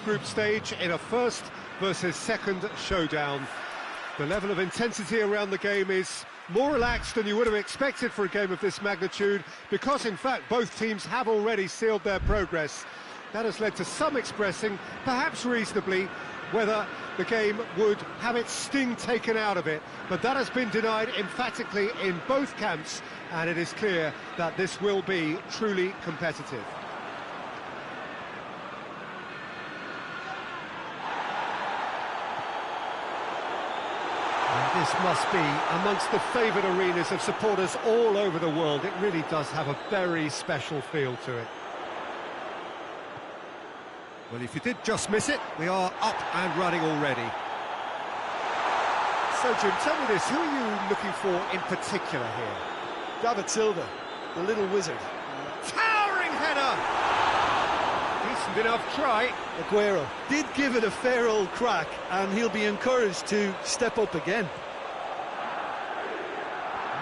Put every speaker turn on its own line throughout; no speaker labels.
group stage in a first versus second showdown. The level of intensity around the game is more relaxed than you would have expected for a game of this magnitude, because in fact both teams have already sealed their progress. That has led to some expressing, perhaps reasonably, whether the game would have its sting taken out of it, but that has been denied emphatically in both camps, and it is clear that this will be truly competitive. And this must be amongst the favoured arenas of supporters all over the world. It really does have a very special feel to it. Well, if you did just miss it, we are up and running already. So, Jim, tell me this, who are you looking for in particular here?
David Silva, the little wizard.
Towering header! Decent enough try.
Aguero did give it a fair old crack, and he'll be encouraged to step up again.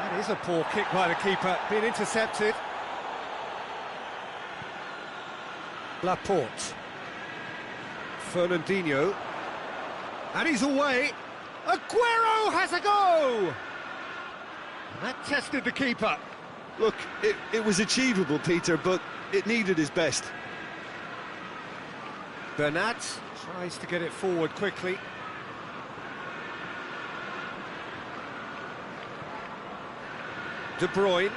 That is a poor kick by the keeper, being intercepted. Laporte. Fernandinho, and he's away. Aguero has a go! That tested the keeper.
Look, it was achievable, Peter, but it needed his best.
Bernat tries to get it forward quickly. De Bruyne.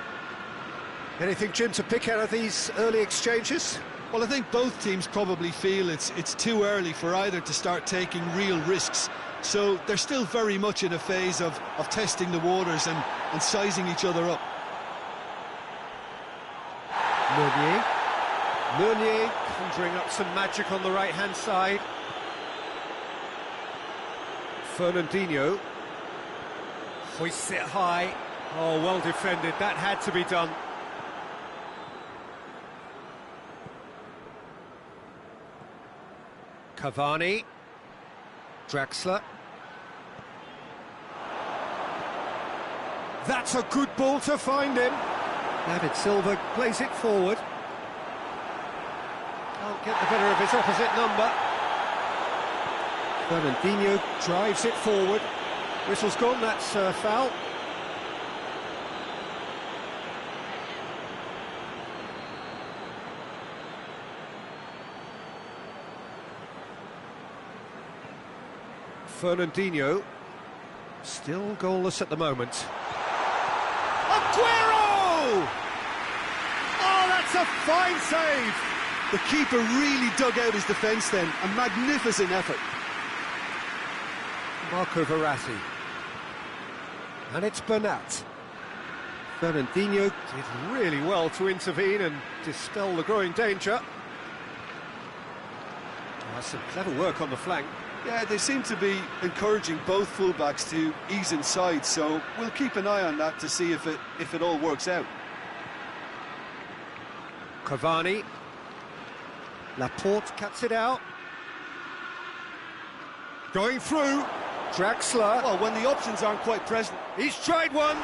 Anything, Jim, to pick out of these early exchanges?
Well, I think both teams probably feel it's too early for either to start taking real risks. So they're still very much in a phase of testing the waters and sizing each other up.
Meunier conjuring up some magic on the right-hand side. Fernandinho hoists it high. Oh, well defended. That had to be done. Cavani, Draxler. That's a good ball to find him. David Silva plays it forward. Can't get the better of his opposite number. Fernandinho drives it forward. Whistle's gone, that's foul. Fernandinho, still goalless at the moment. Aguero! Oh, that's a fine save!
The keeper really dug out his defence then, a magnificent effort.
Marco Verratti. And it's Bernat. Fernandinho did really well to intervene and dispel the growing danger. That's some clever work on the flank.
Yeah, they seem to be encouraging both fullbacks to ease inside, so we'll keep an eye on that to see if it all works out.
Cavani. Laporte cuts it out. Going through. Draxler.
Well, when the options aren't quite present.
He's tried one.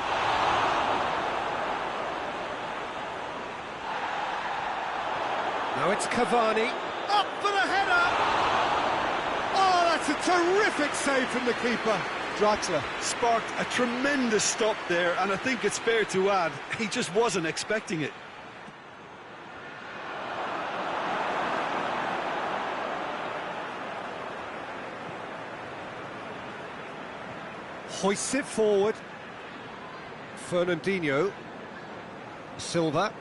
Now it's Cavani. Up for the header. Oh, that's a terrific save from the keeper.
Draxler sparked a tremendous stop there, and I think it's fair to add, he just wasn't expecting it.
Hoists it forward. Fernandinho. Silva.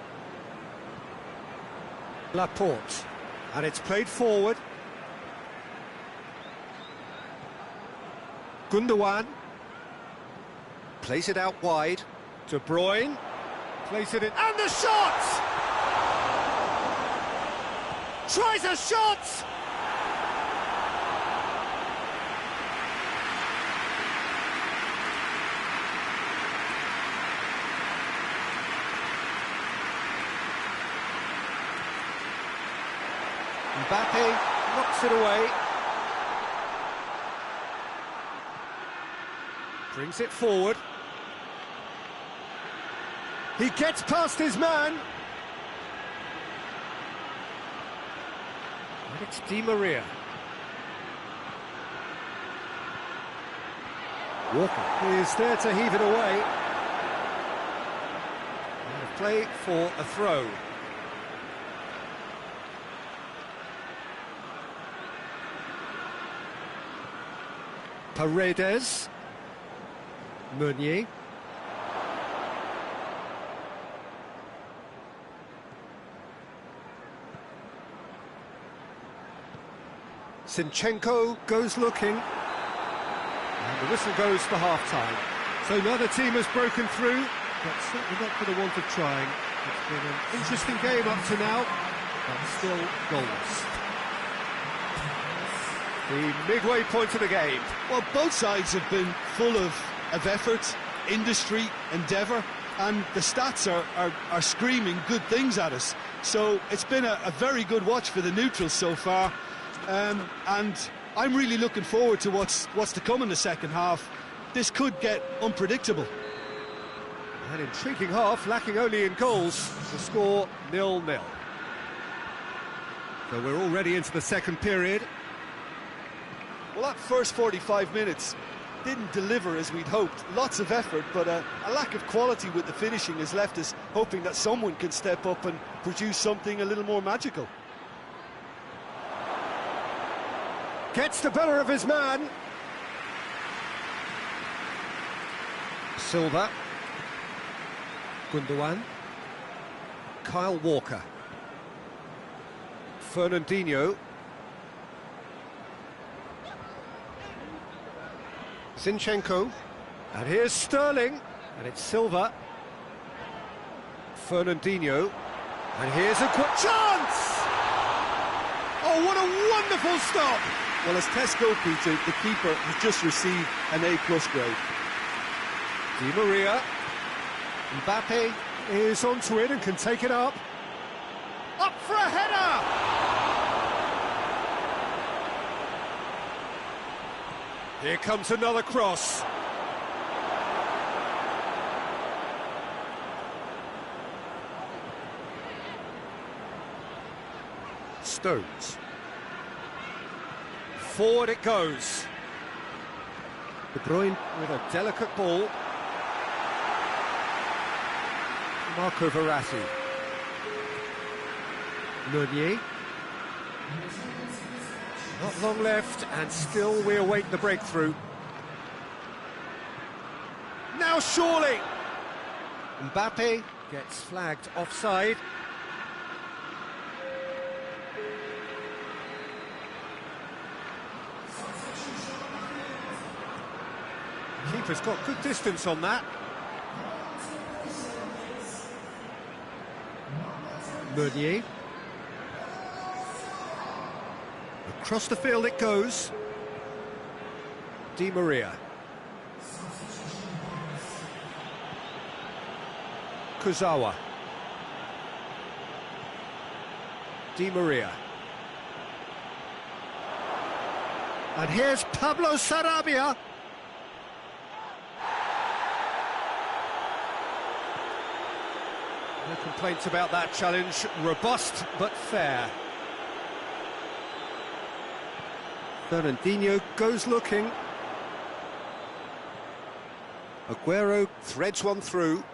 Laporte. And it's played forward. Gundogan. Plays it out wide. De Bruyne. Plays it in. And the shot! Tries a shot! Mbappe knocks it away. Brings it forward. He gets past his man. And it's Di Maria. Walker is there to heave it away. And play for a throw. Paredes. Meunier. Zinchenko goes looking. And the whistle goes for half-time. So neither team has broken through, but certainly not for the want of trying. It's been an interesting game up to now, but still goalless. The midway point of the game.
Well, both sides have been full of effort, industry, endeavour, and the stats are screaming good things at us. So it's been a very good watch for the neutrals so far, and I'm really looking forward to what's to come in the second half. This could get unpredictable.
An intriguing half, lacking only in goals. The score 0-0. So we're already into the second period.
Well, that first 45 minutes didn't deliver as we'd hoped. Lots of effort, but a lack of quality with the finishing has left us hoping that someone can step up and produce something a little more magical.
Gets the better of his man. Silva. Gundogan. Kyle Walker. Fernandinho. Zinchenko. And here's Sterling. And it's Silva. Fernandinho. And here's a quick chance! Oh, what a wonderful stop!
Well, as test goalkeeper, the keeper has just received an A+ grade.
Di Maria. Mbappe is onto it and can take it up. Up for a header! Here comes another cross. Stones. Forward it goes. De Bruyne with a delicate ball. Marco Verratti. Meunier. Not long left, and still we await the breakthrough. Now surely! Mbappe gets flagged offside. Keeper's got good distance on that. Meunier. Across the field it goes. Di Maria. Kurzawa. Di Maria. And here's Pablo Sarabia. No complaints about that challenge. Robust but fair. Fernandinho goes looking. Aguero threads one through.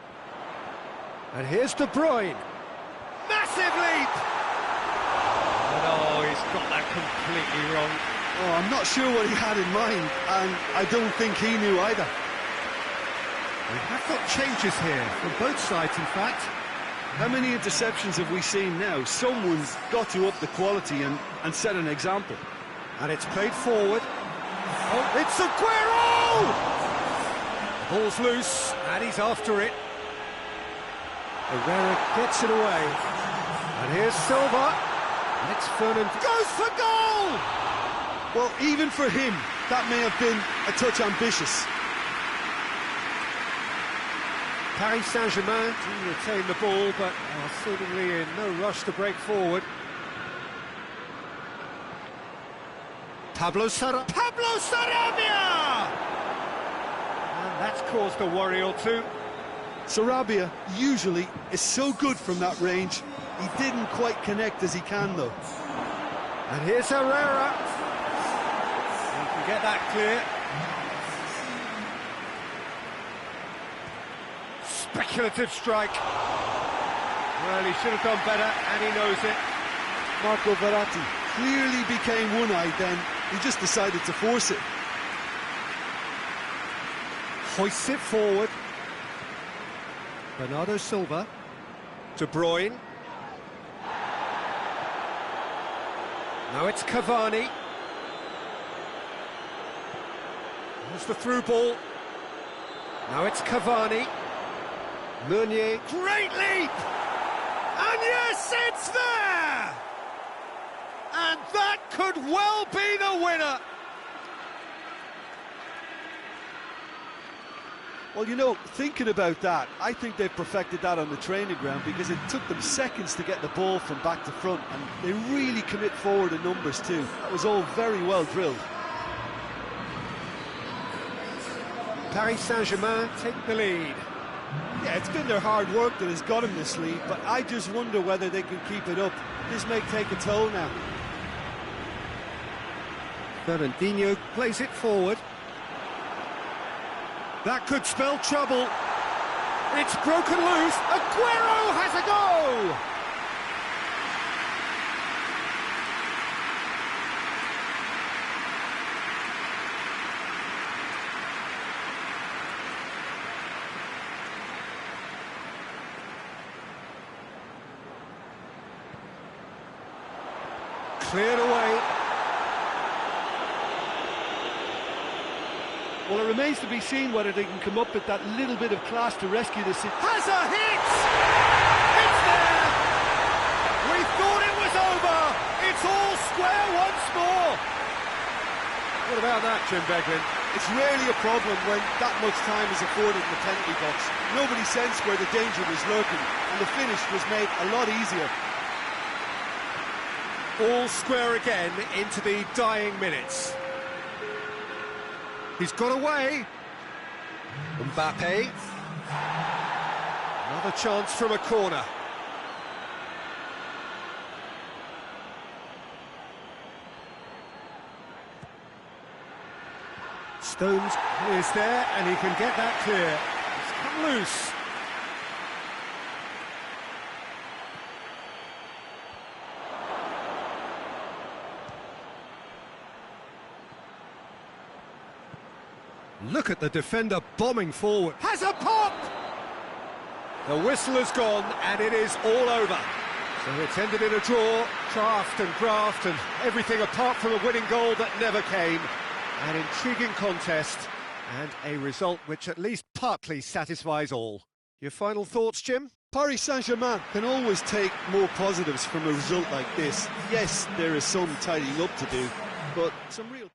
And here's De Bruyne. Massive leap! Oh, he's got that completely wrong.
Oh, I'm not sure what he had in mind, and I don't think he knew either.
We have got changes here from both sides, in fact.
How many interceptions have we seen now? Someone's got to up the quality and set an example.
And it's played forward. Oh, it's Aguero! The ball's loose, and he's after it. Herrera gets it away. And here's Silva. And it's Fernand. Goes for goal!
Well, even for him, that may have been a touch ambitious.
Paris Saint-Germain do retain the ball, but are seemingly in no rush to break forward. Pablo Sarabia! And that's caused a worry or two.
Sarabia usually is so good from that range. He didn't quite connect as he can, though.
And here's Herrera. He can get that clear. speculative strike. Well, he should have done better, and he knows it.
Marco Verratti clearly became one-eyed then. He just decided to force it.
Hoists it forward. Bernardo Silva. De Bruyne. Now it's Cavani. There's the through ball. Now it's Cavani. Meunier. Great leap! And yes, it's there! And that could well be the winner!
Well, you know, thinking about that, I think they've perfected that on the training ground, because it took them seconds to get the ball from back to front, and they really commit forward in numbers too. That was all very well drilled.
Paris Saint-Germain take the lead.
Yeah, it's been their hard work that has got them this lead, but I just wonder whether they can keep it up. This may take a toll now.
Fernandinho plays it forward. That could spell trouble. It's broken loose. Aguero has a go! Cleared away.
Well, it remains to be seen whether they can come up with that little bit of class to rescue this.
Has a hit! It's there! We thought it was over! It's all square once more! What about that, Jim Beglin?
It's rarely a problem when that much time is afforded in the penalty box. Nobody sensed where the danger was lurking, and the finish was made a lot easier.
All square again into the dying minutes. He's got away. Mbappe. Another chance from a corner. Stones is there, and he can get that clear. It's come loose. Look at the defender bombing forward. Has a pop! The whistle has gone, and it is all over. So it's ended in a draw, craft and graft, and everything apart from a winning goal that never came. An intriguing contest, and a result which at least partly satisfies all. Your final thoughts, Jim?
Paris Saint-Germain can always take more positives from a result like this. Yes, there is some tidying up to do, but some real...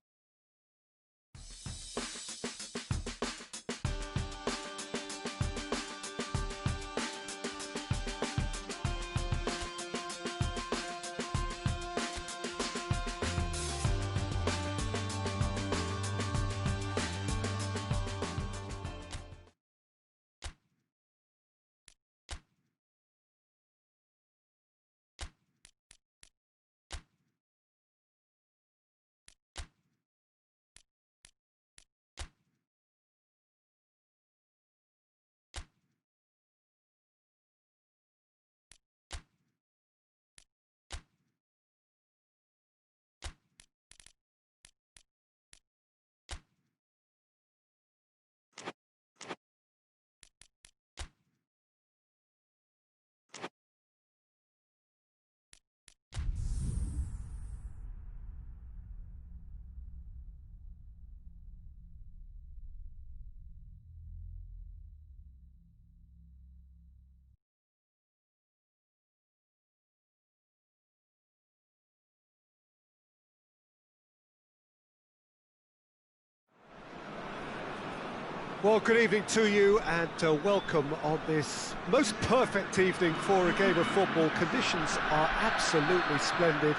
Well, good evening to you, and welcome on this most perfect evening for a game of football. Conditions are absolutely splendid,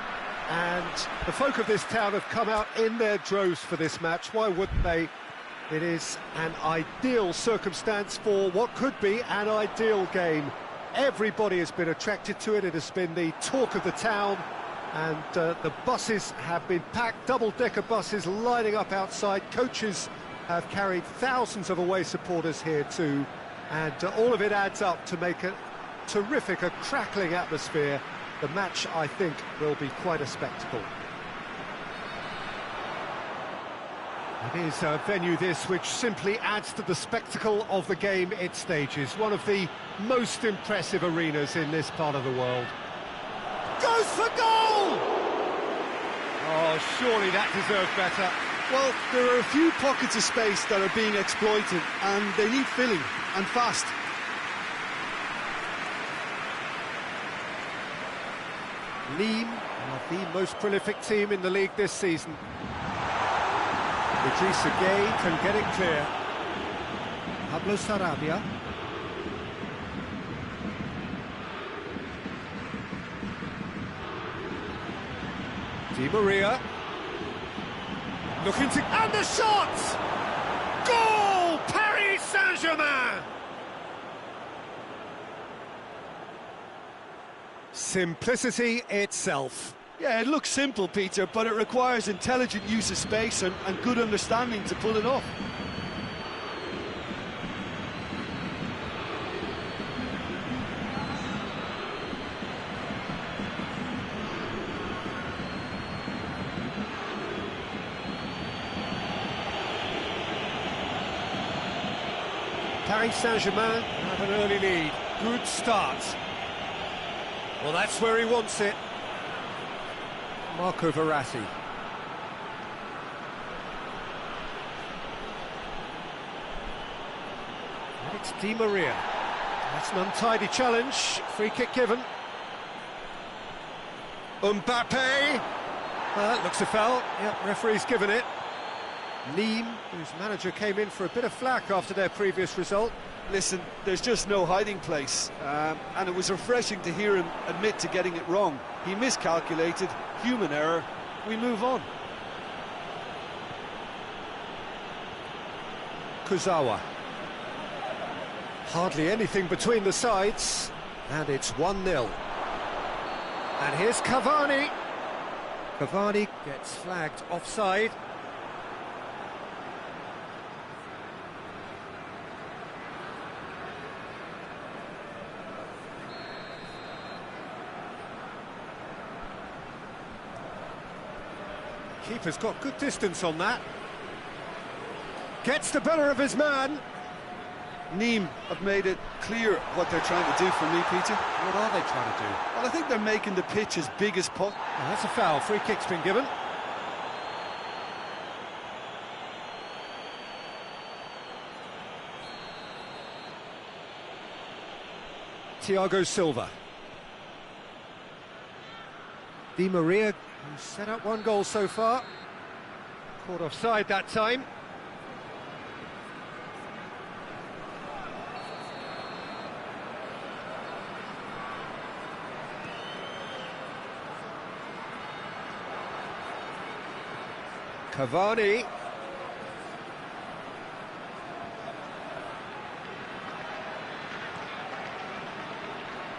and the folk of this town have come out in their droves for this match. Why wouldn't they? It is an ideal circumstance for what could be an ideal game. Everybody has been attracted to it. It has been the talk of the town, and the buses have been packed, double-decker buses lining up outside. Coaches have carried thousands of away supporters here too, And all of it adds up to make a terrific, a crackling atmosphere. The match, I think, will be quite a spectacle. It is a venue, this, which simply adds to the spectacle of the game it stages. One of the most impressive arenas in this part of the world. Goes for goal! Oh, surely that deserved better.
Well, there are a few pockets of space that are being exploited, and they need filling, and fast.
Nîmes are the most prolific team in the league this season. Idrissa Gueye can get it clear. Pablo Sarabia. Di Maria. Looking to... And the shot! Goal! Paris Saint-Germain! Simplicity itself.
Yeah, it looks simple, Peter, but it requires intelligent use of space and good understanding to pull it off.
Paris Saint-Germain have an early lead. Good start. Well, that's where he wants it. Marco Verratti. And it's Di Maria. That's an untidy challenge. Free kick given. Mbappe. That looks a foul. Yep, referee's given it. Nîmes, whose manager came in for a bit of flack after their previous result.
Listen, there's just no hiding place, and it was refreshing to hear him admit to getting it wrong. He miscalculated, human error, we move on.
Kurzawa. Hardly anything between the sides, and it's 1-0. And here's Cavani. Cavani gets flagged offside. Keeper's got good distance on that. Gets the better of his man.
Nîmes have made it clear what they're trying to do for me, Peter.
What are they trying to do?
Well, I think they're making the pitch as big as possible.
Oh, that's a foul. Free kick's been given. Thiago Silva. Di Maria, who's set up one goal so far. Caught offside that time. Cavani.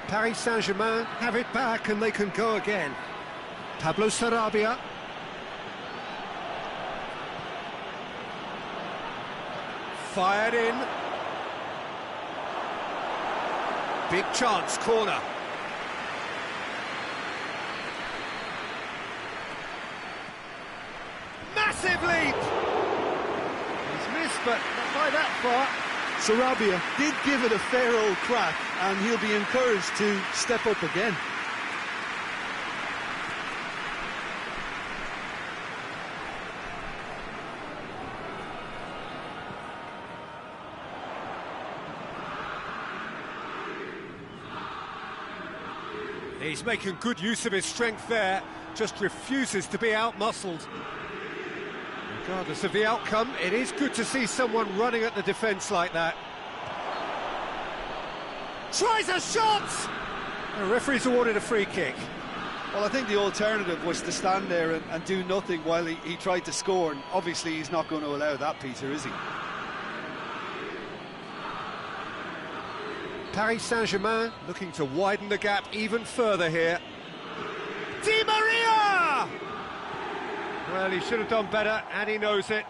Paris Saint-Germain have it back and they can go again. Pablo Sarabia. Fired in. Big chance, corner. Massive leap! He's missed, but not by that far.
Sarabia did give it a fair old crack, and he'll be encouraged to step up again.
He's making good use of his strength there, just refuses to be out-muscled. Regardless of the outcome, it is good to see someone running at the defence like that. Tries a shot! The referee's awarded a free kick.
Well, I think the alternative was to stand there and do nothing while he tried to score, and obviously he's not going to allow that, Peter, is he?
Paris Saint-Germain looking to widen the gap even further here. Di Maria! Well, he should have done better, and he knows it.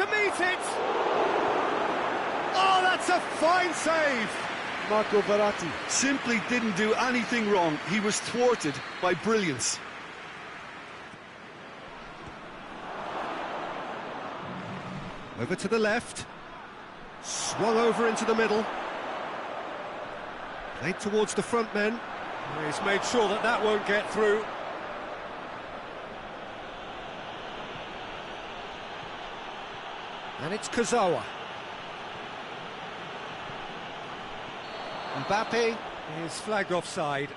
to meet it! Oh, that's a fine save!
Marco Verratti simply didn't do anything wrong. He was thwarted by brilliance.
Over to the left. Swung over into the middle. Played towards the front men. He's made sure that that won't get through. And it's Kurzawa. Mbappe is flagged offside.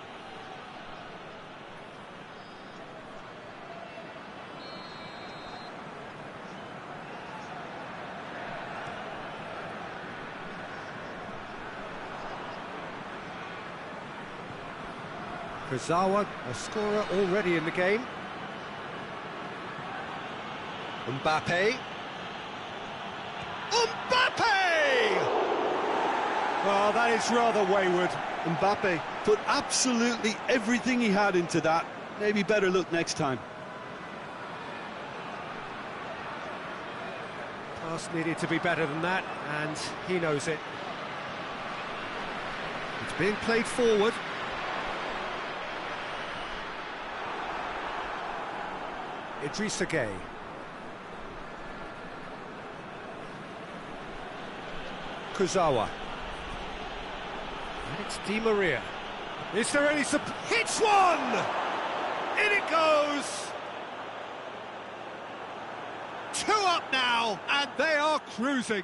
Kurzawa, a scorer already in the game. Mbappe. Well, that is rather wayward.
Mbappe put absolutely everything he had into that. Maybe better look next time.
Pass needed to be better than that, and he knows it. It's being played forward. Idrissa Gueye. Kurzawa. And it's Di Maria. Is there any support? Hits one! In it goes! 2 up now, and they are cruising.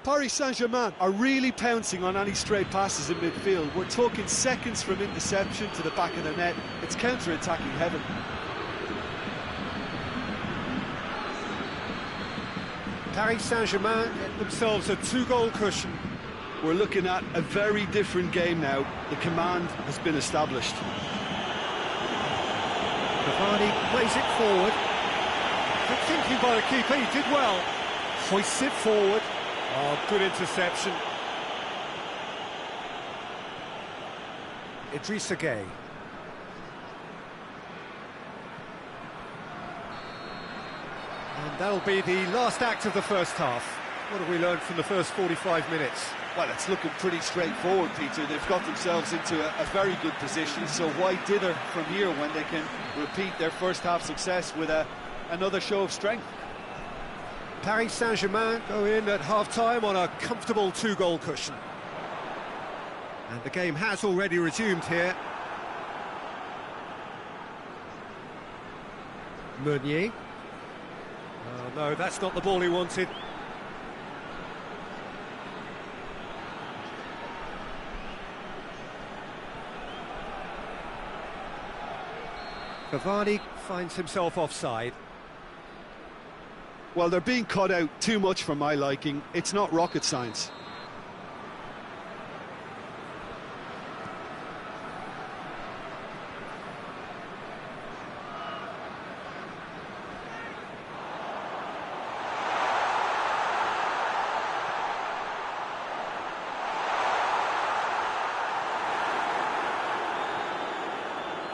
Paris Saint-Germain are really pouncing on any stray passes in midfield. We're talking seconds from interception to the back of the net. It's counter-attacking heaven.
Paris Saint-Germain get themselves a 2-goal cushion.
We're looking at a very different game now. The command has been established.
Cavani plays it forward. Good thinking by the keeper, he did well. Hoists it forward. Oh, good interception. Idrissa Gueye. And that'll be the last act of the first half. What have we learned from the first 45 minutes?
Well, it's looking pretty straightforward, Peter. They've got themselves into a very good position, so why dither from here when they can repeat their first half success with another show of strength?
Paris Saint-Germain go in at half-time on a comfortable 2-goal cushion. And the game has already resumed here. Meunier. Oh no, that's not the ball he wanted. Cavani finds himself offside.
Well, they're being cut out too much for my liking. It's not rocket science.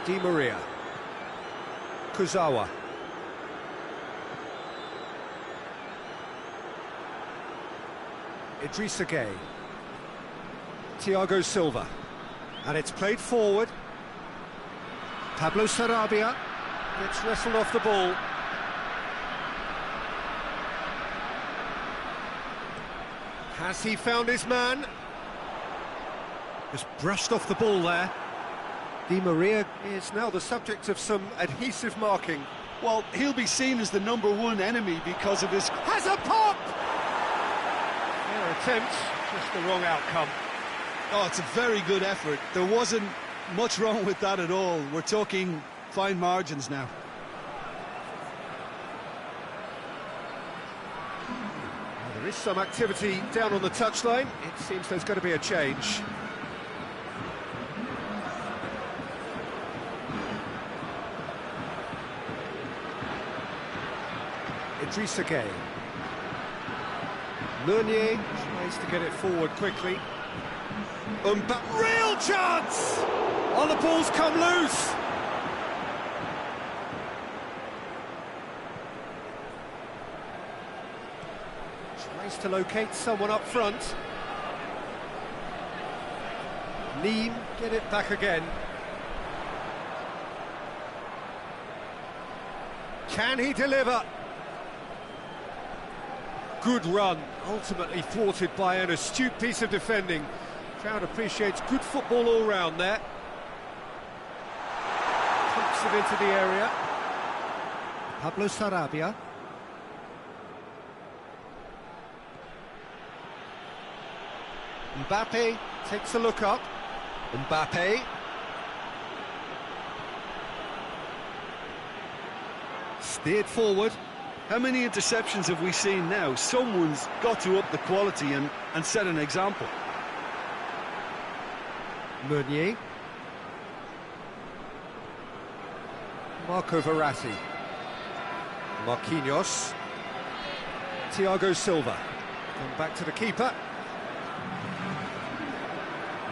Di Maria. Kurzawa. Idrissa Gueye. Thiago Silva. And it's played forward. Pablo Sarabia gets wrestled off the ball. Has he found his man? Just brushed off the ball there. Di Maria is now the subject of some adhesive marking.
Well, he'll be seen as the #1 enemy because of his...
Has a pop! Their attempt, just the wrong outcome.
Oh, it's a very good effort. There wasn't much wrong with that at all. We're talking fine margins now.
Well, there is some activity down on the touchline. It seems there's going to be a change. Idrissa Gueye. Meunier tries to get it forward quickly. Real chance! Oh, the ball's come loose! to locate someone up front. Neem get it back again. Can he deliver? Good run, ultimately thwarted by an astute piece of defending. Crowd appreciates good football all round there. Pumps it into the area. Pablo Sarabia. Mbappe takes a look up. Mbappe. Steered forward.
How many interceptions have we seen now? Someone's got to up the quality and set an example.
Meunier. Marco Verratti. Marquinhos. Thiago Silva. Come back to the keeper.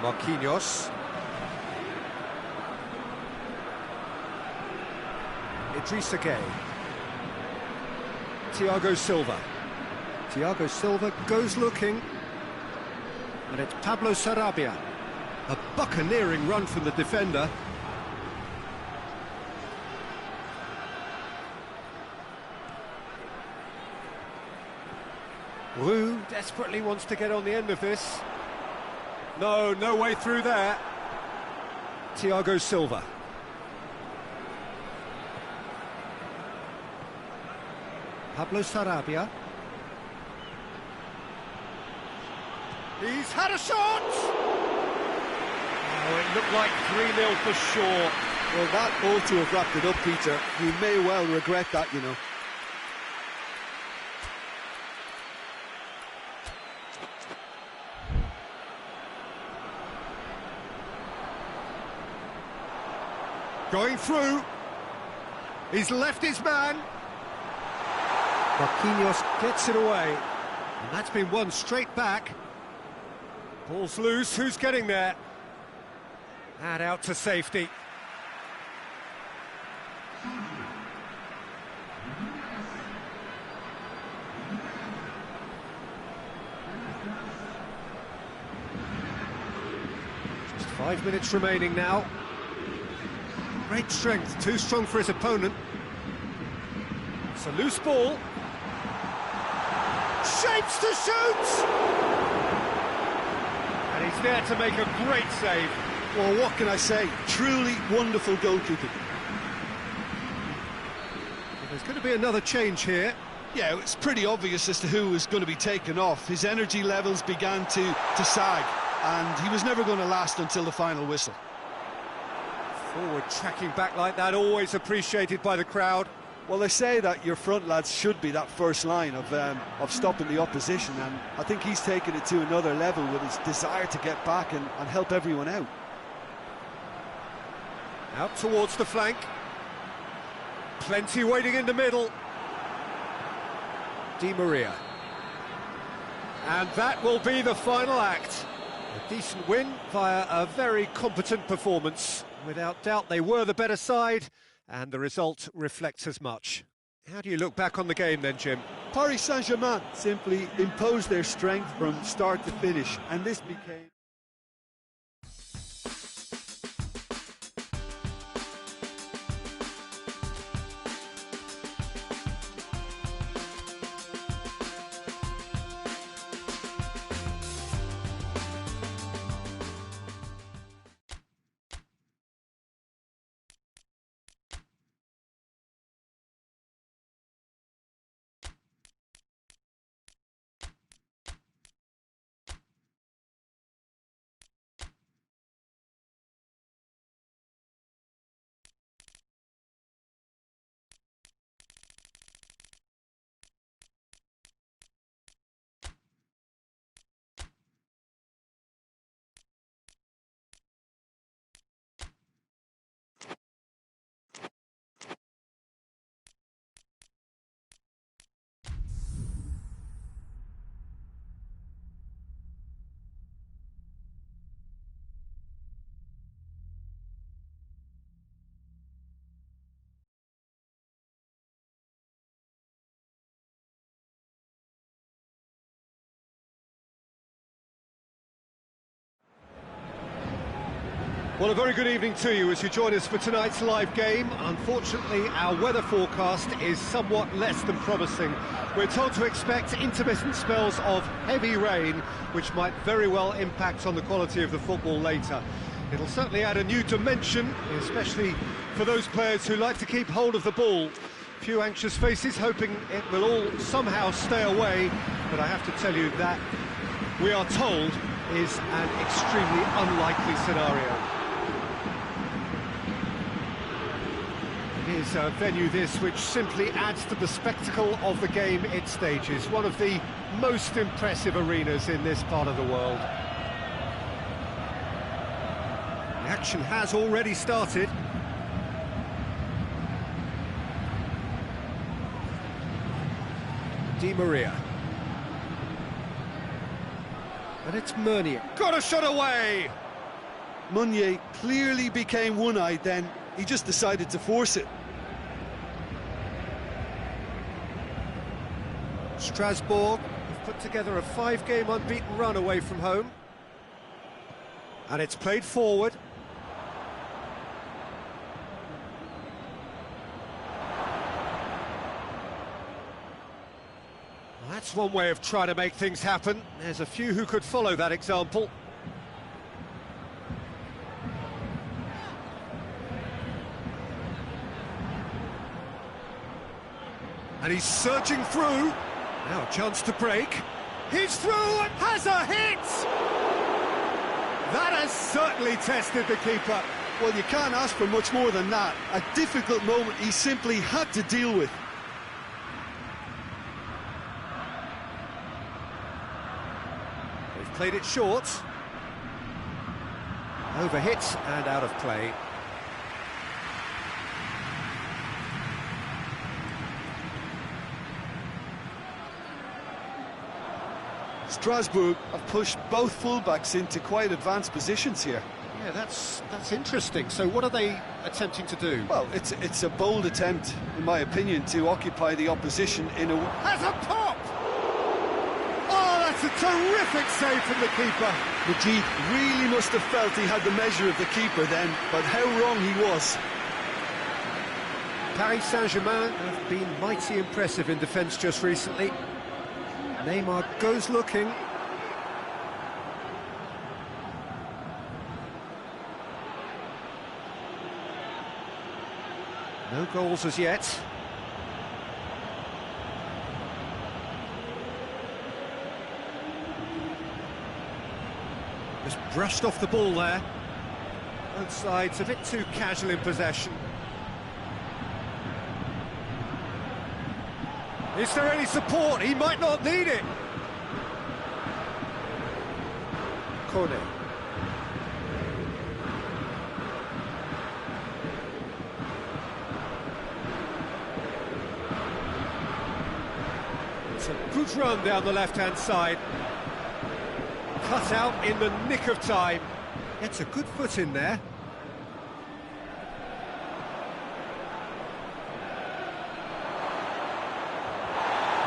Marquinhos. Idrissa Gueye. Thiago Silva. Thiago Silva goes looking. And it's Pablo Sarabia. A buccaneering run from the defender. Roux desperately wants to get on the end of this. No way through there. Thiago Silva. Pablo Sarabia. He's had a shot! Oh, it looked like 3-0 for sure.
Well, that ought to have wrapped it up, Peter. You may well regret that, you know.
Going through. He's left his man. Marquinhos gets it away. And that's been won straight back. Ball's loose. Who's getting there? And out to safety. Just 5 minutes remaining now. Great strength, too strong for his opponent. It's a loose ball. Shapes to shoot! And he's there to make a great save.
Well, what can I say? Truly wonderful goalkeeping.
There's going to be another change here.
Yeah, it's pretty obvious as to who was going to be taken off. His energy levels began to sag, and he was never going to last until the final whistle.
Forward tracking back like that, always appreciated by the crowd.
Well, they say that your front lads should be that first line of stopping the opposition, and I think he's taken it to another level with his desire to get back and help everyone out.
Out towards the flank. Plenty waiting in the middle. Di Maria. And that will be the final act. A decent win via a very competent performance. Without doubt, they were the better side, and the result reflects as much. How do you look back on the game then, Jim?
Paris Saint-Germain simply imposed their strength from start to finish, and this became...
Well, a very good evening to you as you join us for tonight's live game. Unfortunately, our weather forecast is somewhat less than promising. We're told to expect intermittent spells of heavy rain, which might very well impact on the quality of the football later. It'll certainly add a new dimension, especially for those players who like to keep hold of the ball. Few anxious faces hoping it will all somehow stay away, but I have to tell you that we are told is an extremely unlikely scenario. It is a venue this which simply adds to the spectacle of the game it stages, one of the most impressive arenas in this part of the world. The action has already started. Di Maria. And it's Meunier. Got a shot away!
Meunier clearly became one-eyed then. He just decided to force it.
Strasbourg have put together a 5-game unbeaten run away from home. And it's played forward. Well, that's one way of trying to make things happen. There's a few who could follow that example. And he's surging through. Now a chance to break. He's through and has a hit! That has certainly tested the keeper.
Well, you can't ask for much more than that. A difficult moment he simply had to deal with.
They've played it short. Overhit and out of play.
Strasbourg have pushed both fullbacks into quite advanced positions here.
Yeah, that's interesting. So what are they attempting to do?
Well, it's a bold attempt, in my opinion, to occupy the opposition in a...
Has a pop! Oh, that's a terrific save from the keeper.
Majid really must have felt he had the measure of the keeper then, but how wrong he was.
Paris Saint-Germain have been mighty impressive in defence just recently. Neymar goes looking. No goals as yet. Just brushed off the ball there. Both sides a bit too casual in possession. Is there any support? He might not need it. Kone. It's a good run down the left-hand side. Cut out in the nick of time. Gets a good foot in there.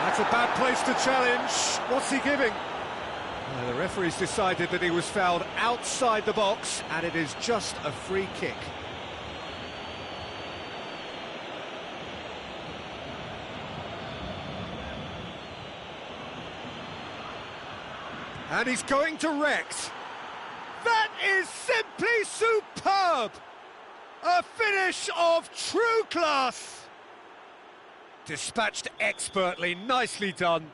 That's a bad place to challenge. What's he giving? The referee's decided that he was fouled outside the box, and it is just a free kick. And he's going direct. That is simply superb! A finish of true class! Dispatched expertly, nicely done.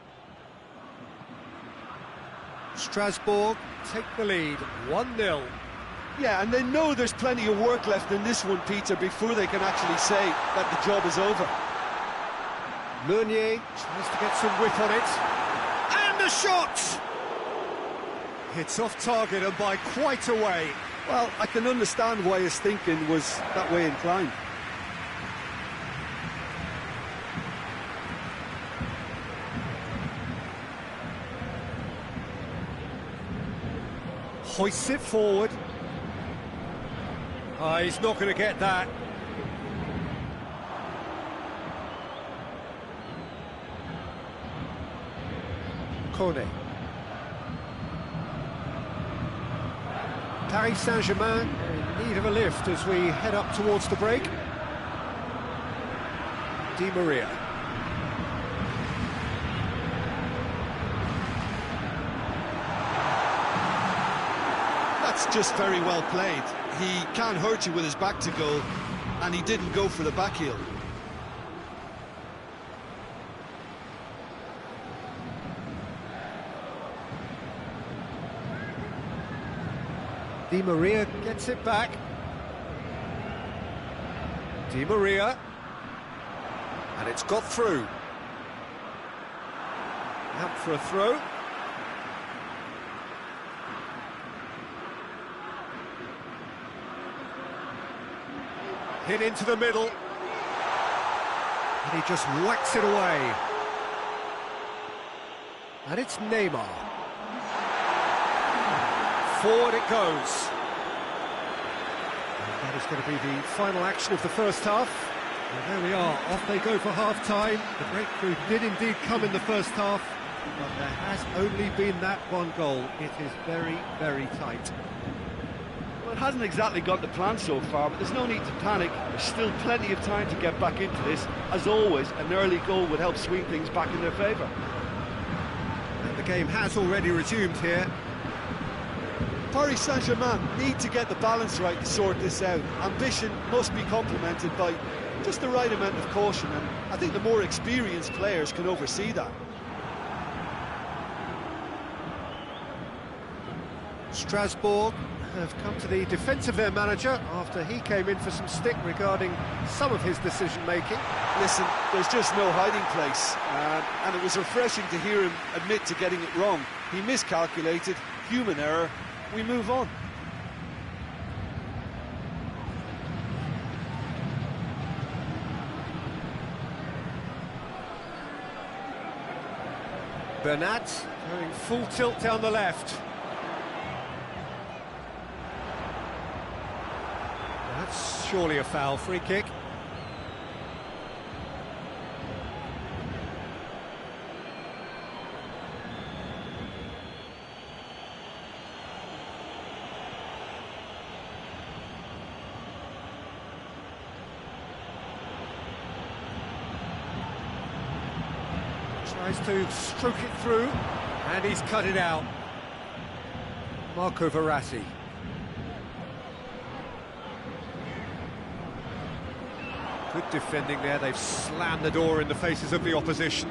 Strasbourg take the lead, 1-0.
Yeah, and they know there's plenty of work left in this one, Peter, before they can actually say that the job is over.
Meunier tries to get some whip on it. And a shot! Hits off target and by quite a way.
Well, I can understand why his thinking was that way inclined.
Hoists it forward. Oh, he's not going to get that. Kone. Paris Saint-Germain need of a lift as we head up towards the break. Di Maria.
That's just very well played. He can't hurt you with his back to goal, and he didn't go for the back heel.
Di Maria gets it back. Di Maria. And it's got through. Out for a throw. Hit into the middle. And he just whacks it away. And it's Neymar. Forward it goes. And that is going to be the final action of the first half. And there we are, off they go for half-time. The breakthrough did indeed come in the first half, but there has only been that one goal. It is very, very tight.
Well, it hasn't exactly got the plan so far, but there's no need to panic. There's still plenty of time to get back into this. As always, an early goal would help swing things back in their favour.
And the game has already resumed here.
Paris Saint-Germain need to get the balance right to sort this out. Ambition must be complemented by just the right amount of caution, and I think the more experienced players can oversee that.
Strasbourg have come to the defence of their manager after he came in for some stick regarding some of his decision-making.
Listen, there's just no hiding place, and it was refreshing to hear him admit to getting it wrong. He miscalculated, human error, we move on.
Bernat going full tilt down the left. That's surely a foul, free kick. Tries to stroke it through, and he's cut it out. Marco Verratti. Good defending there, they've slammed the door in the faces of the opposition.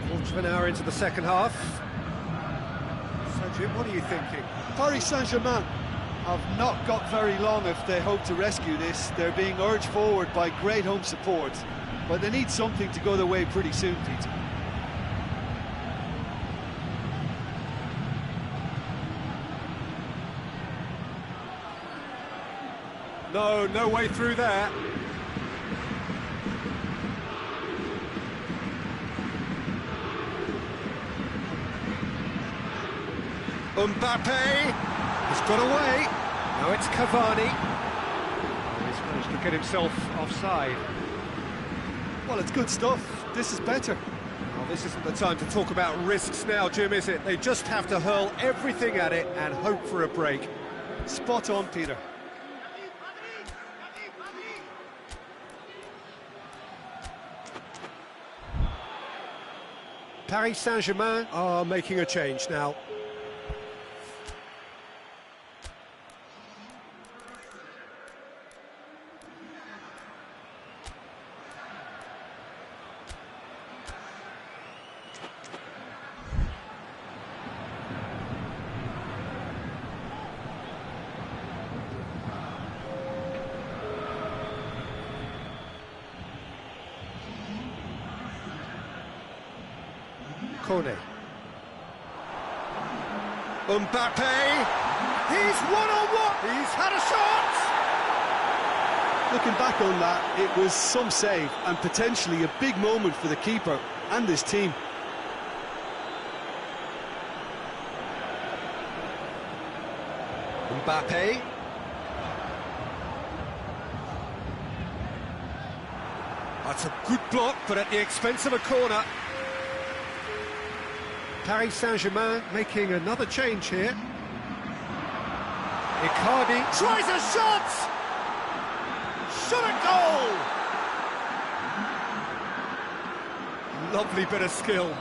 Quarter of an hour into the second half. So Jim, what are you thinking?
Paris Saint-Germain have not got very long if they hope to rescue this. They're being urged forward by great home support, but they need something to go their way pretty soon, Peter.
No way through there. Mbappe has got away. Now it's Cavani. Oh, he's managed to get himself offside.
Well, it's good stuff. This is better.
Well, this isn't the time to talk about risks now, Jim, is it? They just have to hurl everything at it and hope for a break.
Spot on, Peter.
Paris Saint-Germain are making a change now. Kone. Mbappe! He's one-on-one! He's had a shot!
Looking back on that, it was some save and potentially a big moment for the keeper and his team.
Mbappe. That's a good block, but at the expense of a corner. Paris Saint-Germain making another change here. Icardi tries a shot! Shot a goal! Lovely bit of skill.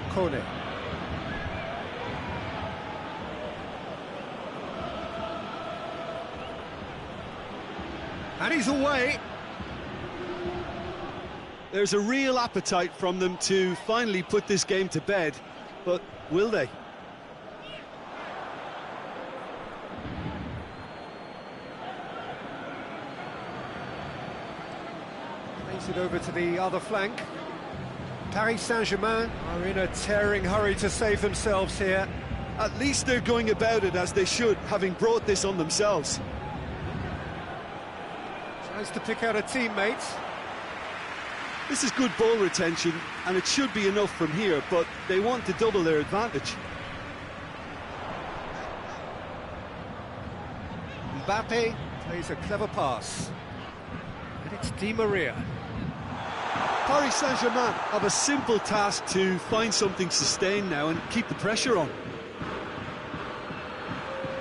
Kone. And he's away.
There's a real appetite from them to finally put this game to bed, but will they?
Plays it over to the other flank. Paris Saint-Germain are in a tearing hurry to save themselves here.
At least they're going about it as they should, having brought this on themselves.
Tries to pick out a teammate.
This is good ball retention, and it should be enough from here, but they want to double their advantage.
Mbappe plays a clever pass. And it's Di Maria.
Paris Saint-Germain have a simple task to find something sustained now and keep the pressure on.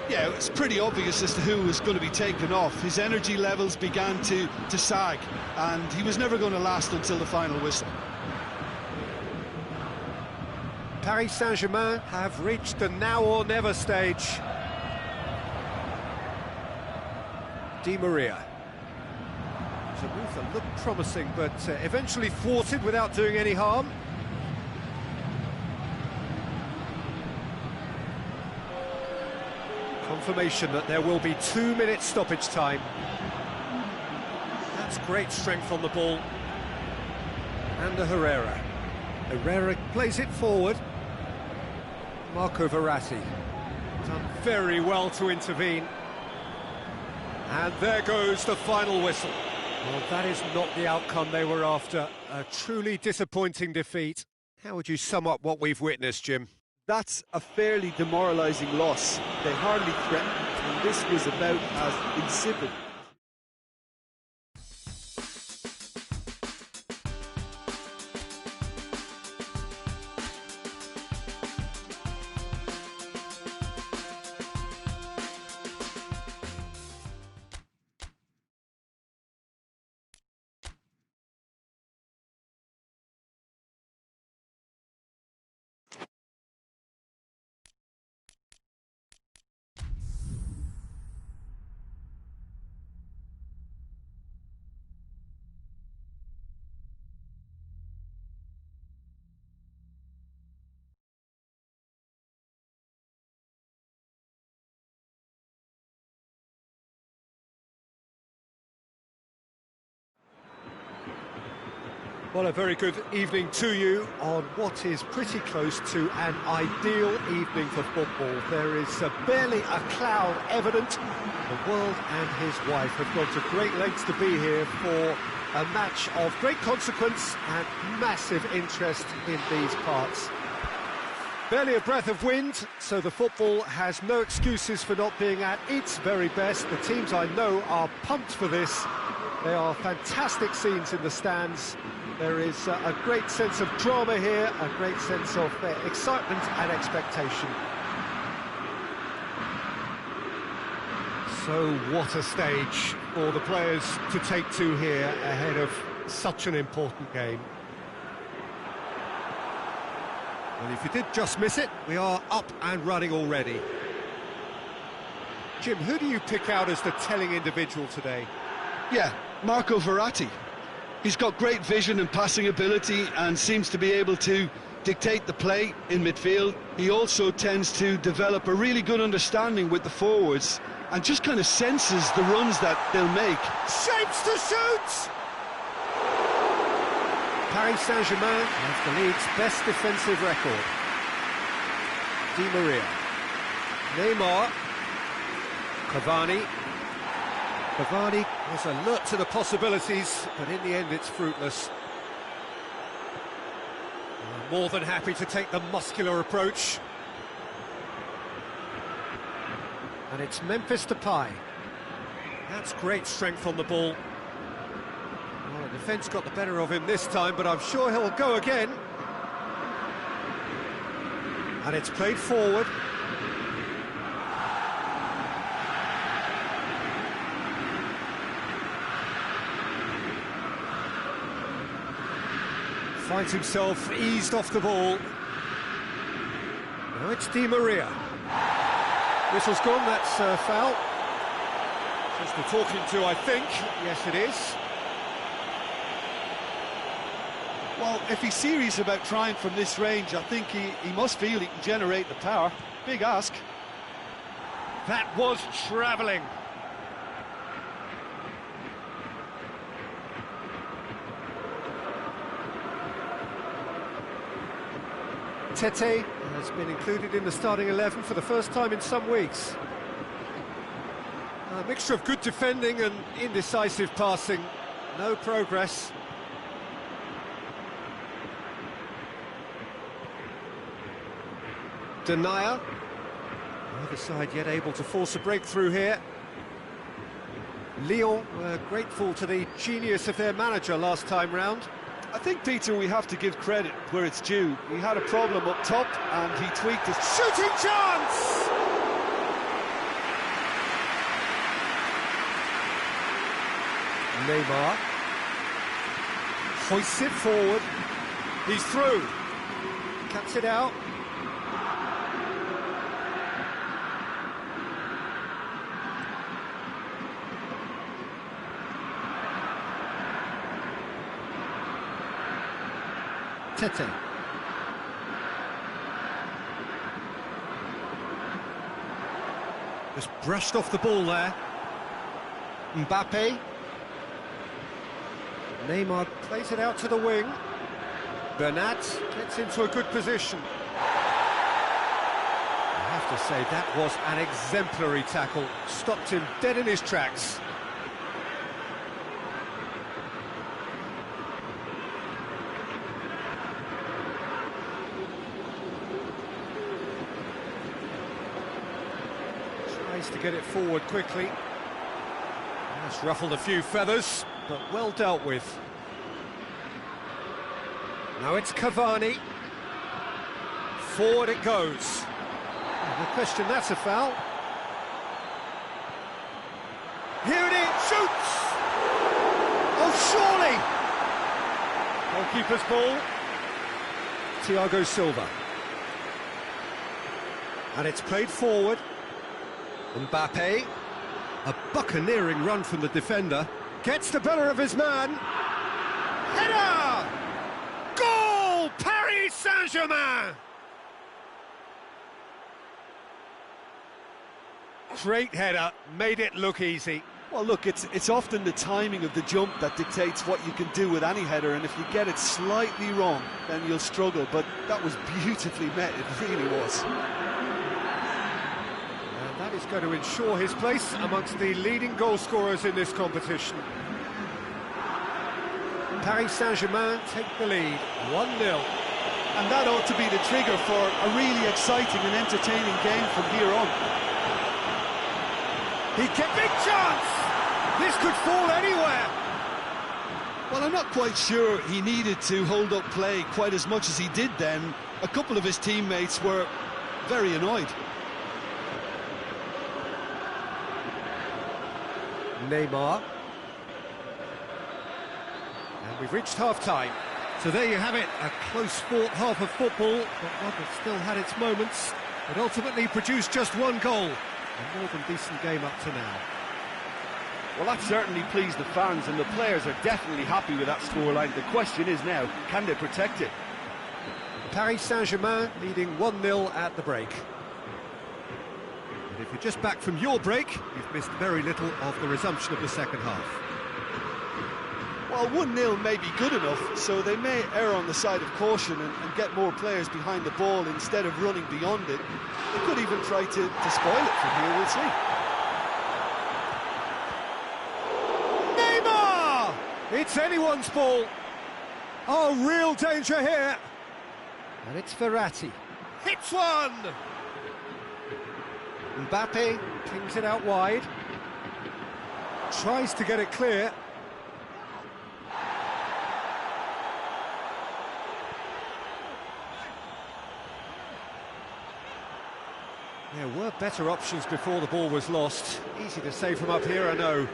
Yeah, it's pretty obvious as to who was going to be taken off. His energy levels began to sag, and he was never going to last until the final whistle.
Paris Saint-Germain have reached the now or never stage. Di Maria. It's a move that looked promising, but eventually thwarted without doing any harm. Confirmation that there will be 2 minutes stoppage time. That's great strength on the ball. And Herrera. Herrera plays it forward. Marco Verratti. Done very well to intervene. And there goes the final whistle. Well, that is not the outcome they were after. A truly disappointing defeat. How would you sum up what we've witnessed, Jim?
That's a fairly demoralising loss. They hardly threatened, and this was about as insipid.
Well, a very good evening to you on what is pretty close to an ideal evening for football. There is barely a cloud evident. The world and his wife have gone to great lengths to be here for a match of great consequence and massive interest in these parts. Barely a breath of wind, so the football has no excuses for not being at its very best. The teams I know are pumped for this. They are fantastic scenes in the stands. There is a great sense of drama here, a great sense of excitement and expectation. So what a stage for the players to take to here ahead of such an important game. Well, if you did just miss it, we are up and running already. Jim, who do you pick out as the telling individual today?
Yeah, Marco Verratti. He's got great vision and passing ability and seems to be able to dictate the play in midfield. He also tends to develop a really good understanding with the forwards and just kind of senses the runs that they'll make.
Shapes to shoot! Paris Saint-Germain has the league's best defensive record. Di Maria. Neymar. Cavani. Cavani was alert to the possibilities, but in the end it's fruitless. More than happy to take the muscular approach. And it's Memphis Depay. That's great strength on the ball. Well, the defence got the better of him this time, but I'm sure he'll go again. And it's played forward. Finds himself eased off the ball. Now it's Di Maria. Whistle's gone, that's a foul. Just the talking to, I think. Yes, it is.
Well, if he's serious about trying from this range, I think he must feel he can generate the power. Big ask.
That was travelling. Tete has been included in the starting 11 for the first time in some weeks. A mixture of good defending and indecisive passing. No progress. Denier. Neither side yet able to force a breakthrough here. Lyon were grateful to the genius of their manager last time round.
I think, Peter, we have to give credit where it's due. He had a problem up top and he tweaked it.
Shooting chance! Neymar hoists it forward. He's through. Cuts it out. Tete. Just brushed off the ball there. Mbappe. Neymar plays it out to the wing. Bernat gets into a good position. I have to say, that was an exemplary tackle. Stopped him dead in his tracks. Tries to get it forward quickly. That's ruffled a few feathers, but well dealt with. Now it's Cavani. Forward it goes. No question, that's a foul. Here it is, shoots! Oh, surely! Goalkeeper's ball. Thiago Silva. And it's played forward. Mbappe. A buccaneering run from the defender. Gets the better of his man. Header! Goal! Paris Saint-Germain! Great header, made it look easy.
Well, look, it's often the timing of the jump that dictates what you can do with any header, and if you get it slightly wrong, then you'll struggle, but that was beautifully met, it really was.
And that is going to ensure his place amongst the leading goal scorers in this competition. Paris Saint-Germain take the lead, 1-0.
And that ought to be the trigger for a really exciting and entertaining game from here on.
He gets big chance! This could fall anywhere!
Well, I'm not quite sure he needed to hold up play quite as much as he did then. A couple of his teammates were very annoyed.
Neymar. And we've reached half-time. So there you have it, a close-fought half of football, but one that still had its moments. It ultimately produced just one goal. A more than decent game up to now.
Well, that certainly pleased the fans, and the players are definitely happy with that scoreline. The question is now, can they protect it?
Paris Saint-Germain leading 1-0 at the break. And if you're just back from your break, you've missed very little of the resumption of the second half.
Well, 1-0 may be good enough, so they may err on the side of caution and get more players behind the ball instead of running beyond it. They could even try to spoil it from here, we'll see.
Neymar! It's anyone's ball. Oh, real danger here. And it's Verratti. Hits one! Mbappe pings it out wide. Tries to get it clear. There were better options before the ball was lost. Easy to say from up here, I know.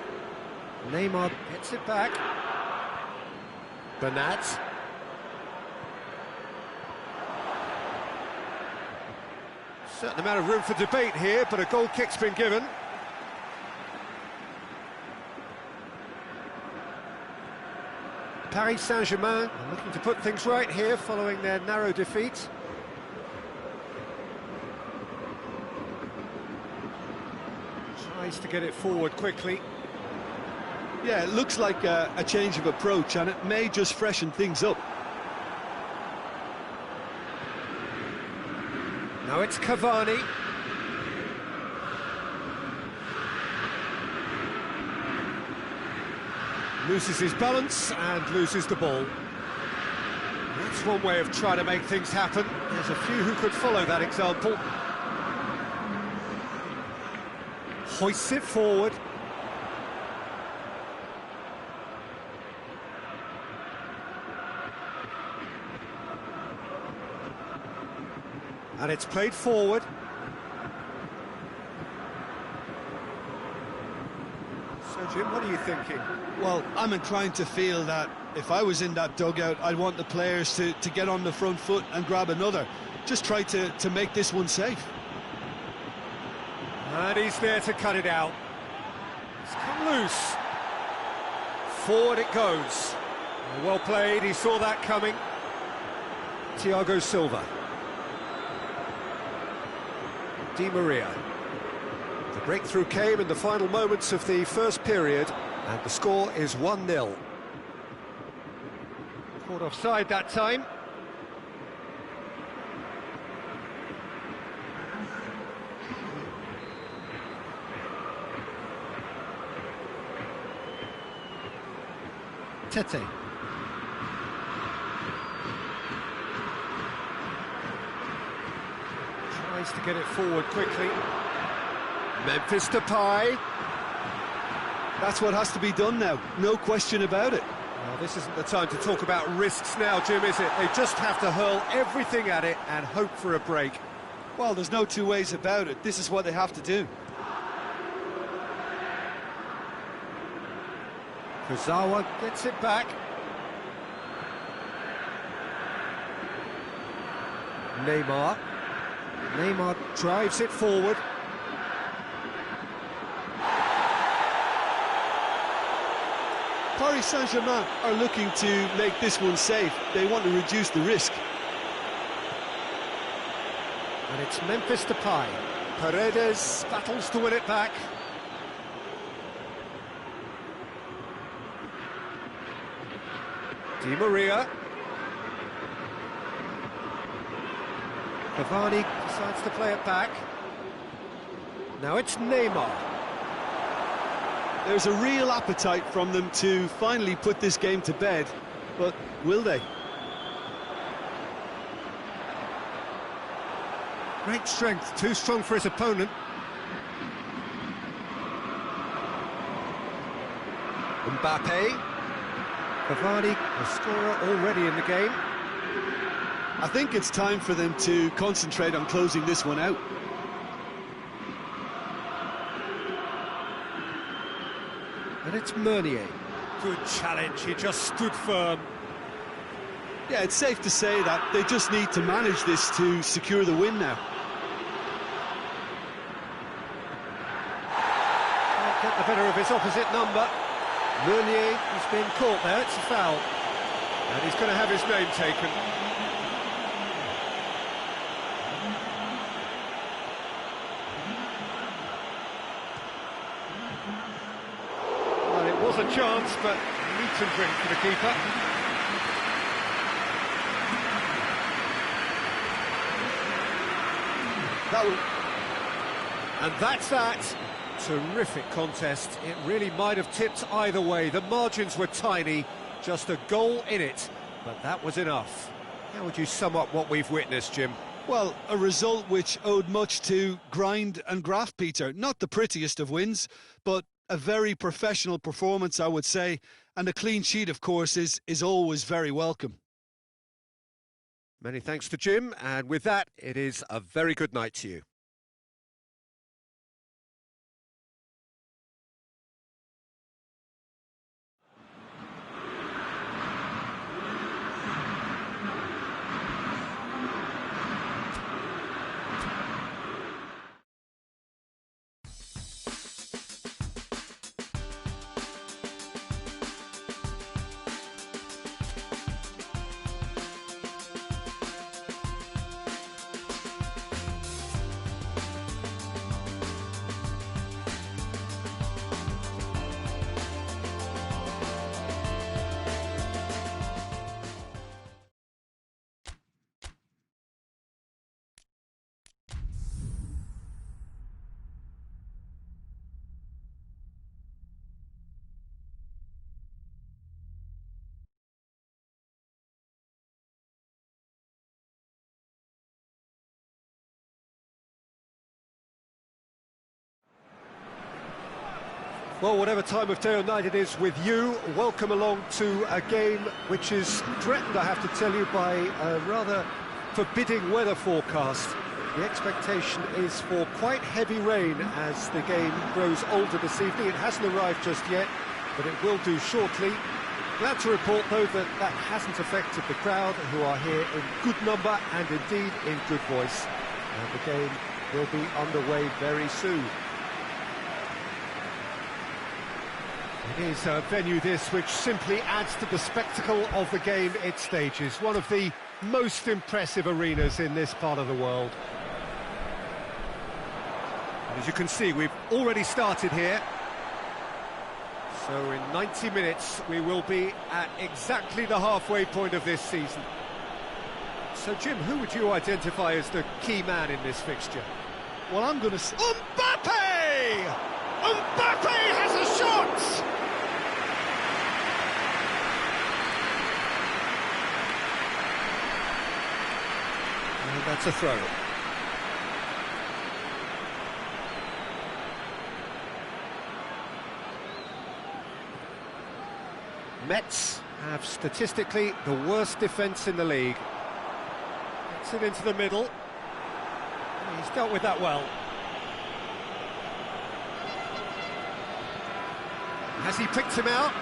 Neymar gets it back. Bernat. Certain amount of room for debate here, but a goal kick's been given. Paris Saint-Germain are looking to put things right here following their narrow defeat. Tries to get it forward quickly.
Yeah, it looks like a change of approach, and it may just freshen things up.
Now it's Cavani. Loses his balance and loses the ball. That's one way of trying to make things happen. There's a few who could follow that example. Hoists it forward. And it's played forward. So, Jim, what are you thinking?
Well, I'm inclined to feel that if I was in that dugout, I'd want the players to get on the front foot and grab another. Just try to make this one safe.
And he's there to cut it out. It's come loose. Forward it goes. Well played, he saw that coming. Thiago Silva. Di Maria. The breakthrough came in the final moments of the first period, and the score is 1-0. Caught offside that time. Tete. Tries to get it forward quickly. Memphis Depay.
That's what has to be done now, no question about it.
Well, this isn't the time to talk about risks now, Jim, is it? They just have to hurl everything at it and hope for a break.
Well, there's no two ways about it. This is what they have to do.
Kurzawa gets it back. Neymar. Neymar drives it forward.
Paris Saint-Germain are looking to make this one safe. They want to reduce the risk.
And it's Memphis Depay. Paredes battles to win it back. Di Maria. Cavani decides to play it back. Now it's Neymar.
There's a real appetite from them to finally put this game to bed, but will they?
Great strength, too strong for his opponent. Mbappe. Cavani, a scorer already in the game.
I think it's time for them to concentrate on closing this one out.
And it's Meunier. Good challenge, he just stood firm.
Yeah, it's safe to say that they just need to manage this to secure the win now.
Can't get the better of his opposite number. Meunier, he's been caught there, it's a foul. And he's going to have his name taken. Well, it was a chance, but meat and drink for the keeper. And that's that. Terrific contest. It really might have tipped either way. The margins were tiny, just a goal in it, but that was enough. How would you sum up what we've witnessed, Jim?
Well, a result which owed much to grind and graft, Peter. Not the prettiest of wins, but a very professional performance, I would say. And a clean sheet, of course, is always very welcome.
Many thanks to Jim, and with that, it is a very good night to you. Well, whatever time of day or night it is with you, welcome along to a game which is threatened, I have to tell you, by a rather forbidding weather forecast. The expectation is for quite heavy rain as the game grows older this evening. It hasn't arrived just yet, but it will do shortly. Glad to report, though, that that hasn't affected the crowd, who are here in good number and indeed in good voice. And the game will be underway very soon. It is a venue this which simply adds to the spectacle of the game it stages. One of the most impressive arenas in this part of the world. And as you can see, we've already started here. So in 90 minutes we will be at exactly the halfway point of this season. So Jim, who would you identify as the key man in this fixture?
Well, I'm going to say...
Mbappe! Mbappe has a shot! And that's a throw. Mets have statistically the worst defence in the league. Gets it into the middle. He's dealt with that well. Has he picked him out?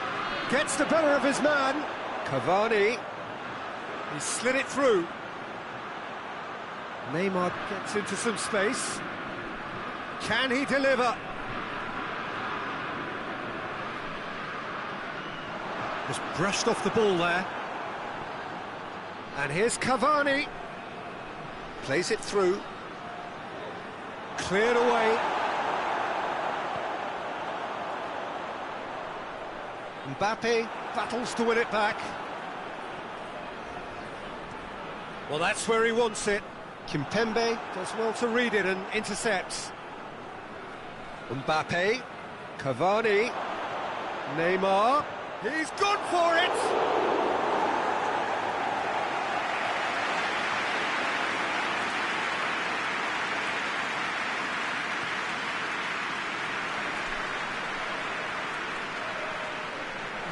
Gets the better of his man. Cavani. He slid it through. Neymar gets into some space. Can he deliver? Just brushed off the ball there. And here's Cavani. Plays it through. Cleared away. Mbappe battles to win it back. Well, that's where he wants it. Kimpembe does well to read it and intercepts. Mbappe, Cavani, Neymar, he's gone for it!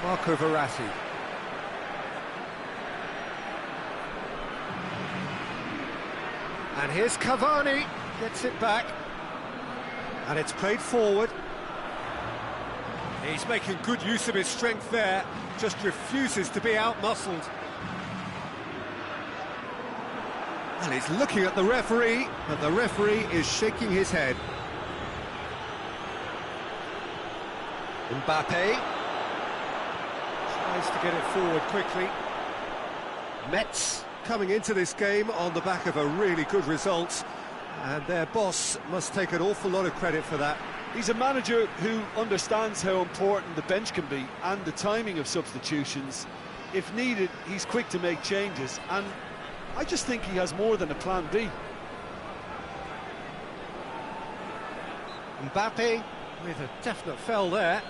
Marco Verratti. And here's Cavani, gets it back, and it's played forward. He's making good use of his strength there, just refuses to be out-muscled. And he's looking at the referee, but the referee is shaking his head. Mbappe tries to get it forward quickly. Mets coming into this game on the back of a really good result, and their boss must take an awful lot of credit for that.
He's a manager who understands how important the bench can be and the timing of substitutions. If needed, he's quick to make changes, and I just think he has more than a plan B.
Mbappe with a definite foul there.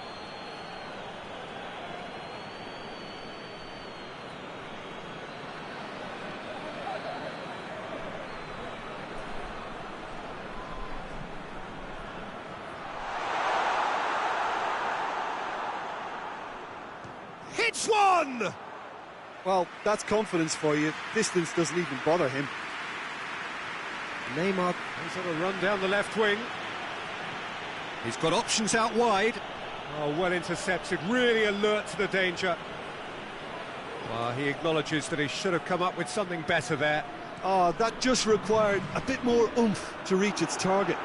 one!
Well, that's confidence for you. Distance doesn't even bother him.
Neymar, he's on a run down the left wing. He's got options out wide. Oh, well intercepted, really alert to the danger. Well, he acknowledges that he should have come up with something better there.
Oh, that just required a bit more oomph to reach its target.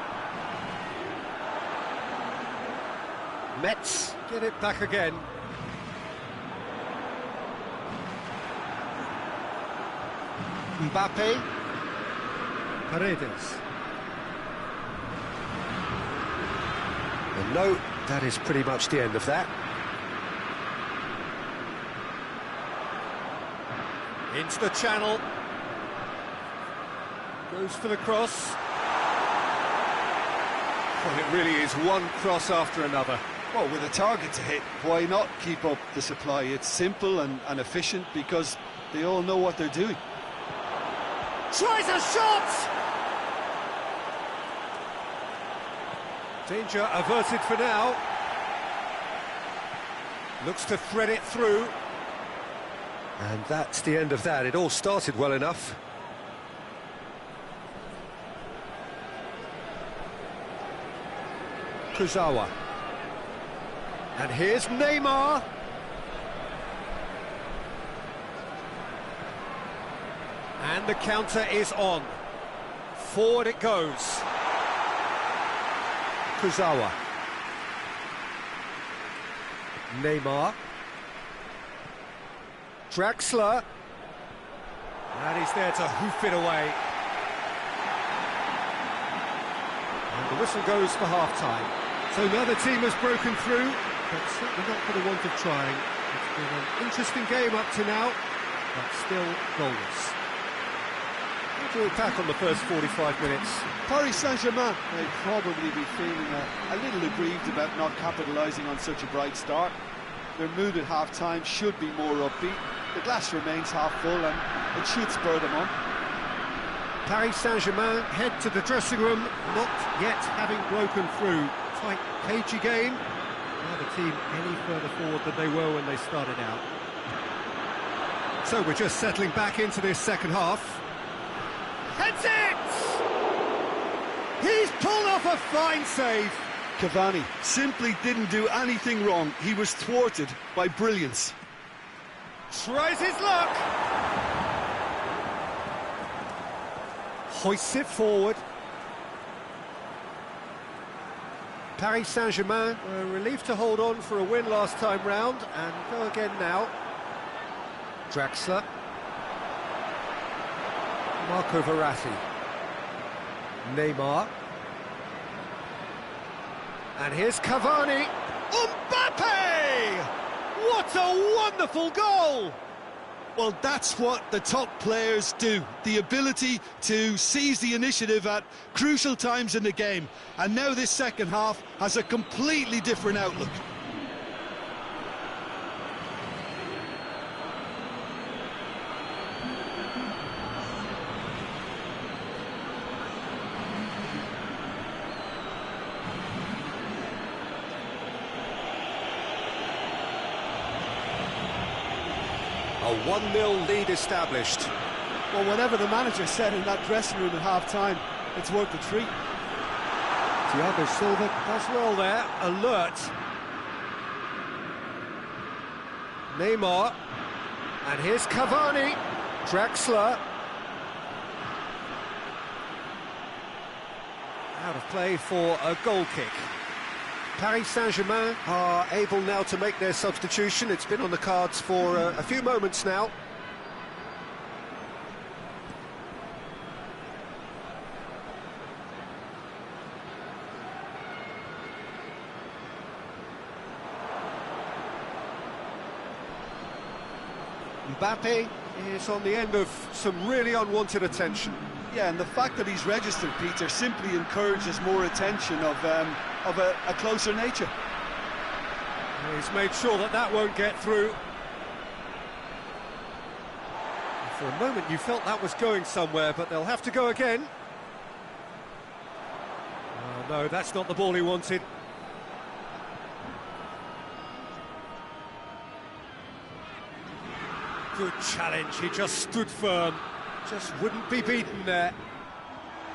Metz get it back again.
Mbappe.
Paredes. And no, that is pretty much the end of that. Into the channel. Goes for the cross. Well, it really is one cross after another.
Well, with a target to hit, why not keep up the supply? It's simple and efficient because they all know what they're doing.
Tries a shot! Danger averted for now. Looks to thread it through. And that's the end of that. It all started well enough. Kurzawa. And here's Neymar. And the counter is on. Forward it goes. Kurzawa. Neymar. Draxler. And he's there to hoof it away. And the whistle goes for half-time. So another team has broken through, but certainly not for the want of trying. It's been an interesting game up to now, but still goalless. How do we pack on the first 45 minutes?
Paris Saint-Germain may probably be feeling a little aggrieved about not capitalising on such a bright start. Their mood at half-time should be more upbeat. The glass remains half full and it should spur them on.
Paris Saint-Germain head to the dressing room, not yet having broken through. Tight, cagey game. Now the team any further forward than they were when they started out. So we're just settling back into this second half. Heads it! He's pulled off a fine save.
Cavani simply didn't do anything wrong. He was thwarted by brilliance.
Tries his luck. Hoists it forward. Paris Saint-Germain were relieved to hold on for a win last time round and go again now. Draxler. Marco Verratti. Neymar. And here's Cavani. Mbappe! What a wonderful goal!
Well, that's what the top players do. The ability to seize the initiative at crucial times in the game. And now this second half has a completely different outlook.
A 1-0 lead established.
Well, whatever the manager said in that dressing room at half-time, it's worth the treat.
Thiago Silva does well there, alert. Neymar. And here's Cavani. Draxler. Out of play for a goal kick. Paris Saint-Germain are able now to make their substitution. It's been on the cards for a few moments now. Mbappe is on the end of some really unwanted attention.
Yeah, and the fact that he's registered, Peter, simply encourages more attention of a closer nature.
He's made sure that that won't get through. For a moment you felt that was going somewhere, but they'll have to go again. Oh, no, that's not the ball he wanted. Good challenge, he just stood firm. Just wouldn't be beaten there.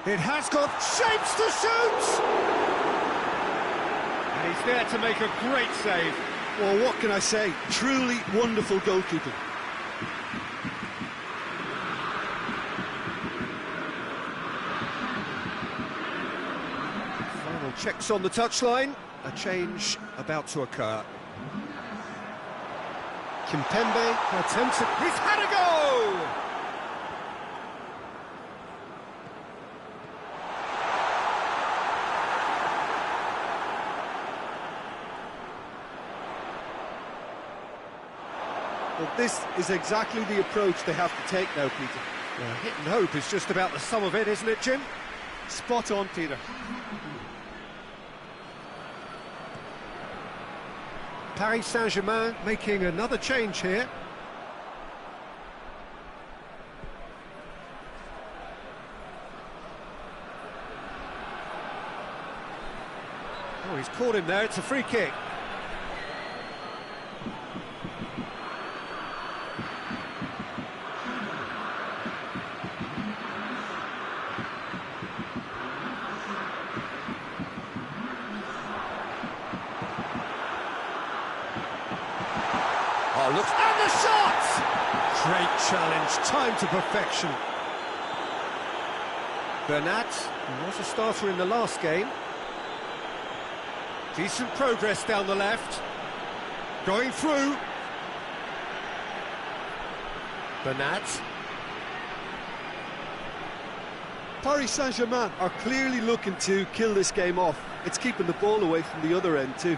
It has got shapes to shoot! And he's there to make a great save.
Well, what can I say? Truly wonderful goalkeeping.
Final checks on the touchline. A change about to occur.
Kimpembe attempts it. He's had a go!
Well, this is exactly the approach they have to take now, Peter.
Yeah, hit and hope is just about the sum of it, isn't it, Jim?
Spot on, Peter.
Paris Saint-Germain making another change here. Oh, he's caught him there, it's a free kick. Oh, look, and the shot! Great challenge, time to perfection. Bernat, who was a starter in the last game. Decent progress down the left. Going through. Bernat.
Paris Saint-Germain are clearly looking to kill this game off. It's keeping the ball away from the other end too.